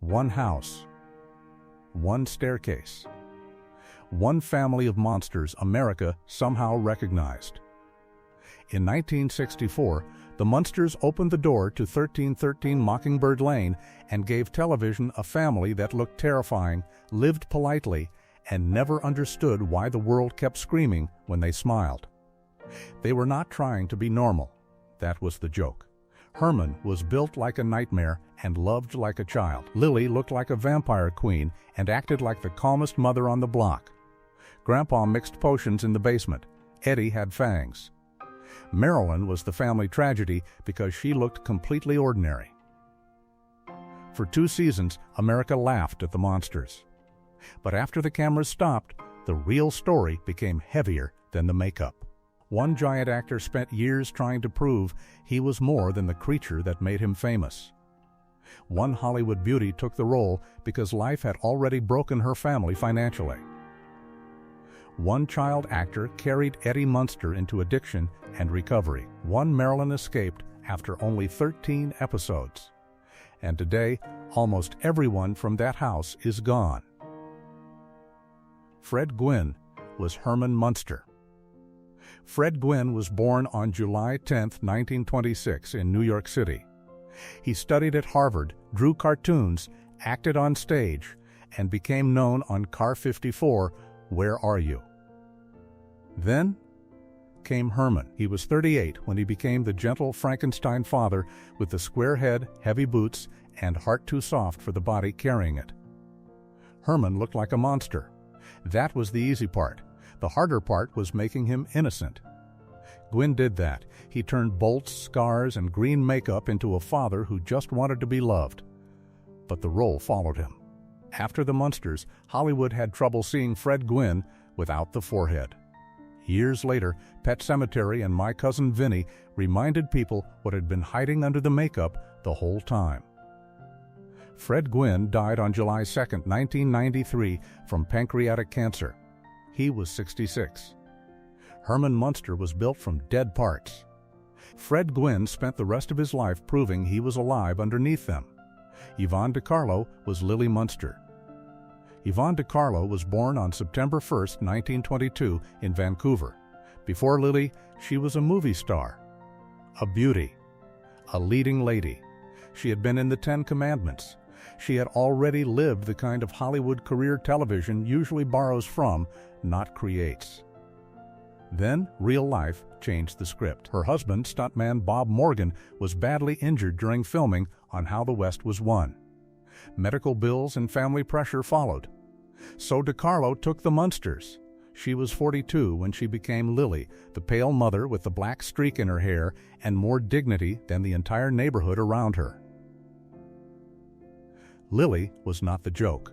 one house, one staircase, one family of monsters America somehow recognized. In 1964, the Munsters opened the door to 1313 Mockingbird Lane and gave television a family that looked terrifying, lived politely, and never understood why the world kept screaming when they smiled. They were not trying to be normal. That was the joke. Herman was built like a nightmare and loved like a child. Lily looked like a vampire queen and acted like the calmest mother on the block. Grandpa mixed potions in the basement. Eddie had fangs. Marilyn was the family tragedy because she looked completely ordinary. For 2 seasons, America laughed at the monsters. But after the cameras stopped, the real story became heavier than the makeup. One giant actor spent years trying to prove he was more than the creature that made him famous. One Hollywood beauty took the role because life had already broken her family financially. One child actor carried Eddie Munster into addiction and recovery. One Marilyn escaped after only 13 episodes. And today, almost everyone from that house is gone. Fred Gwyn was Herman Munster. Fred Gwyn was born on July 10, 1926 in New York City. He studied at Harvard, drew cartoons, acted on stage, and became known on Car 54, Where Are You? Then came Herman. He was 38 when he became the gentle Frankenstein father with the square head, heavy boots, and heart too soft for the body carrying it. Herman looked like a monster. That was the easy part. The harder part was making him innocent. Gwyn did that. He turned bolts, scars, and green makeup into a father who just wanted to be loved. But the role followed him. After the Munsters, Hollywood had trouble seeing Fred Gwyn without the forehead. Years later, Pet Sematary and My Cousin Vinny reminded people what had been hiding under the makeup the whole time. Fred Gwyn died on July 2, 1993, from pancreatic cancer. He was 66. Herman Munster was built from dead parts. Fred Gwyn spent the rest of his life proving he was alive underneath them. Ivonne Carlo was Lily Munster. Ivonne Carlo was born on September 1, 1922, in Vancouver. Before Lily, she was a movie star, a beauty, a leading lady. She had been in the 10 Commandments. She had already lived the kind of Hollywood career television usually borrows from, not creates. Then, real life changed the script. Her husband, stuntman Bob Morgan, was badly injured during filming on How the West Was Won. Medical bills and family pressure followed. So DeCarlo took the Munsters. She was 42 when she became Lily, the pale mother with the black streak in her hair and more dignity than the entire neighborhood around her. Lily was not the joke.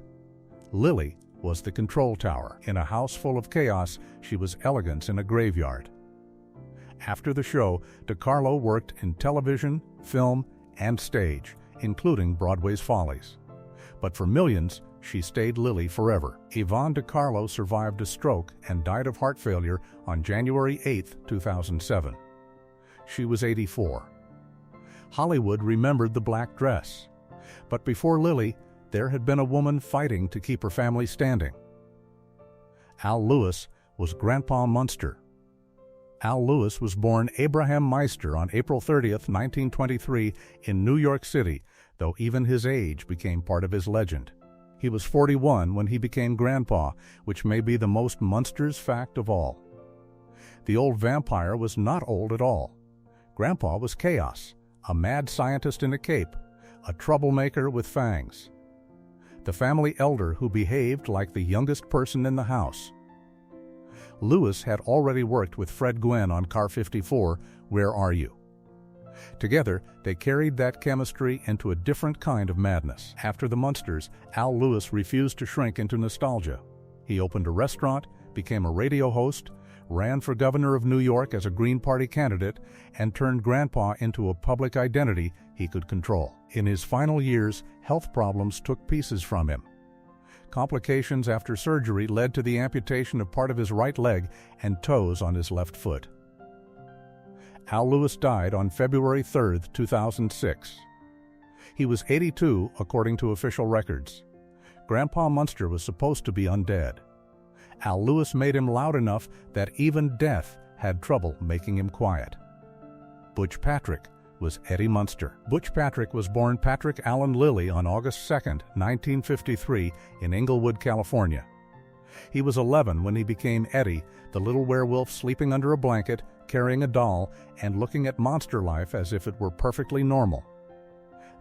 Lily was the control tower. In a house full of chaos, she was elegance in a graveyard. After the show, DeCarlo worked in television, film, and stage, including Broadway's Follies. But for millions, she stayed Lily forever. Ivonne DeCarlo survived a stroke and died of heart failure on January 8, 2007. She was 84. Hollywood remembered the black dress. But before Lily, there had been a woman fighting to keep her family standing. Al Lewis was Grandpa Munster. Al Lewis was born Abraham Meister on April 30, 1923, in New York City, though even his age became part of his legend. He was 41 when he became Grandpa, which may be the most Munsters fact of all. The old vampire was not old at all. Grandpa was chaos, a mad scientist in a cape, a troublemaker with fangs. The family elder who behaved like the youngest person in the house. Lewis had already worked with Fred Gwyn on Car 54, Where Are You? Together, they carried that chemistry into a different kind of madness. After the Munsters, Al Lewis refused to shrink into nostalgia. He opened a restaurant, became a radio host, ran for governor of New York as a Green Party candidate, and turned Grandpa into a public identity he could control. In his final years, health problems took pieces from him. Complications after surgery led to the amputation of part of his right leg and toes on his left foot. Al Lewis died on February 3, 2006. He was 82, according to official records. Grandpa Munster was supposed to be undead. Al Lewis made him loud enough that even death had trouble making him quiet. Butch Patrick was Eddie Munster. Butch Patrick was born Patrick Allen Lilly on August 2, 1953, in Inglewood, California. He was 11 when he became Eddie, the little werewolf sleeping under a blanket, carrying a doll, and looking at monster life as if it were perfectly normal.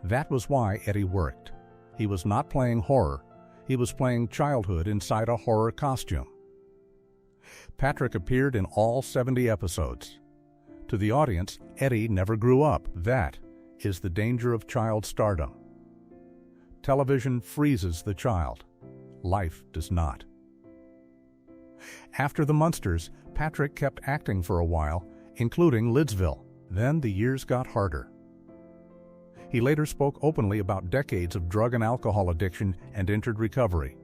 That was why Eddie worked. He was not playing horror. He was playing childhood inside a horror costume. Patrick appeared in all 70 episodes. To the audience, Eddie never grew up. That is the danger of child stardom. Television freezes the child. Life does not. After the Munsters, Patrick kept acting for a while, including Lidsville. Then the years got harder. He later spoke openly about decades of drug and alcohol addiction and entered recovery.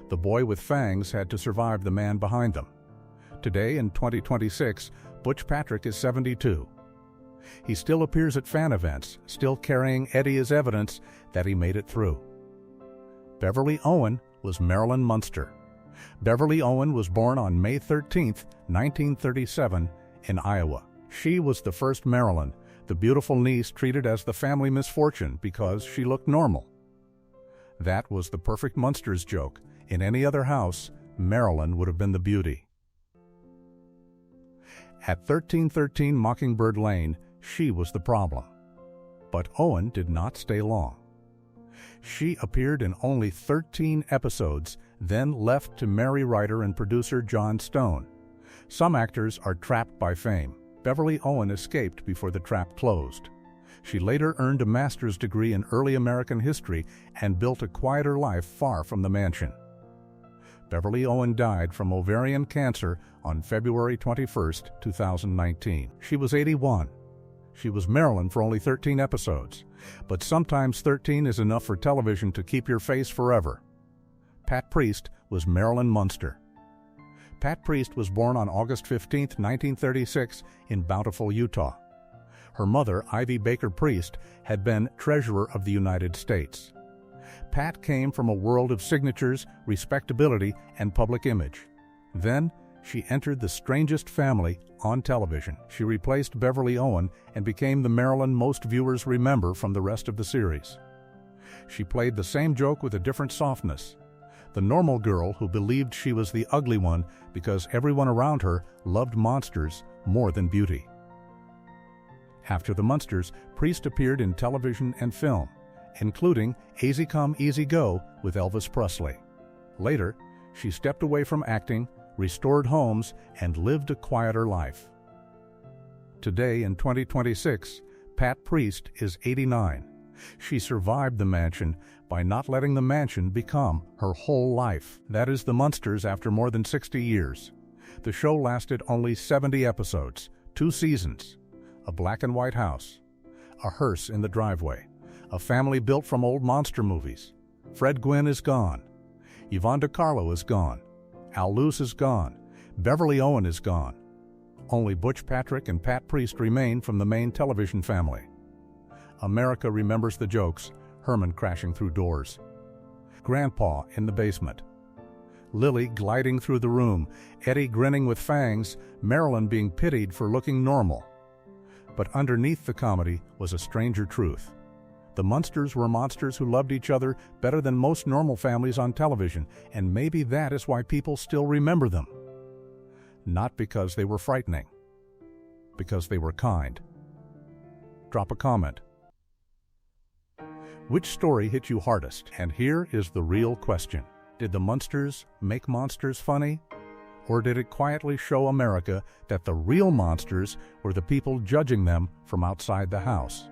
The boy with fangs had to survive the man behind them. Today, in 2026, Butch Patrick is 72. He still appears at fan events, still carrying Eddie as evidence that he made it through. Beverly Owen was Marilyn Munster. Beverly Owen was born on May 13, 1937, in Iowa. She was the first Marilyn, the beautiful niece treated as the family misfortune because she looked normal. That was the perfect Munsters joke. In any other house, Marilyn would have been the beauty. At 1313 Mockingbird Lane, she was the problem. But Owen did not stay long. She appeared in only 13 episodes, then left to marry writer and producer John Stone. Some actors are trapped by fame. Beverly Owen escaped before the trap closed. She later earned a master's degree in early American history and built a quieter life far from the mansion. Beverly Owen died from ovarian cancer on February 21, 2019. She was 81. She was Marilyn for only 13 episodes, but sometimes 13 is enough for television to keep your face forever. Pat Priest was Marilyn Munster. Pat Priest was born on August 15, 1936, in Bountiful, Utah. Her mother, Ivy Baker Priest, had been Treasurer of the United States. Pat came from a world of signatures, respectability, and public image. Then, she entered the strangest family on television. She replaced Beverly Owen and became the Marilyn most viewers remember from the rest of the series. She played the same joke with a different softness. The normal girl who believed she was the ugly one because everyone around her loved monsters more than beauty. After the Munsters, Priest appeared in television and film, including Easy Come, Easy Go with Elvis Presley. Later, she stepped away from acting, restored homes, and lived a quieter life. Today, in 2026, Pat Priest is 89. She survived the mansion by not letting the mansion become her whole life. That is the Munsters after more than 60 years. The show lasted only 70 episodes, 2 seasons, a black and white house, a hearse in the driveway, a family built from old monster movies. Fred Gwyn is gone. Yvonne Carlo is gone. Al Lewis is gone. Beverly Owen is gone. Only Butch Patrick and Pat Priest remain from the main television family. America remembers the jokes, Herman crashing through doors, Grandpa in the basement, Lily gliding through the room, Eddie grinning with fangs, Marilyn being pitied for looking normal. But underneath the comedy was a stranger truth. The Munsters were monsters who loved each other better than most normal families on television, and maybe that is why people still remember them. Not because they were frightening, because they were kind. Drop a comment. Which story hit you hardest? And here is the real question. Did the Munsters make monsters funny? Or did it quietly show America that the real monsters were the people judging them from outside the house?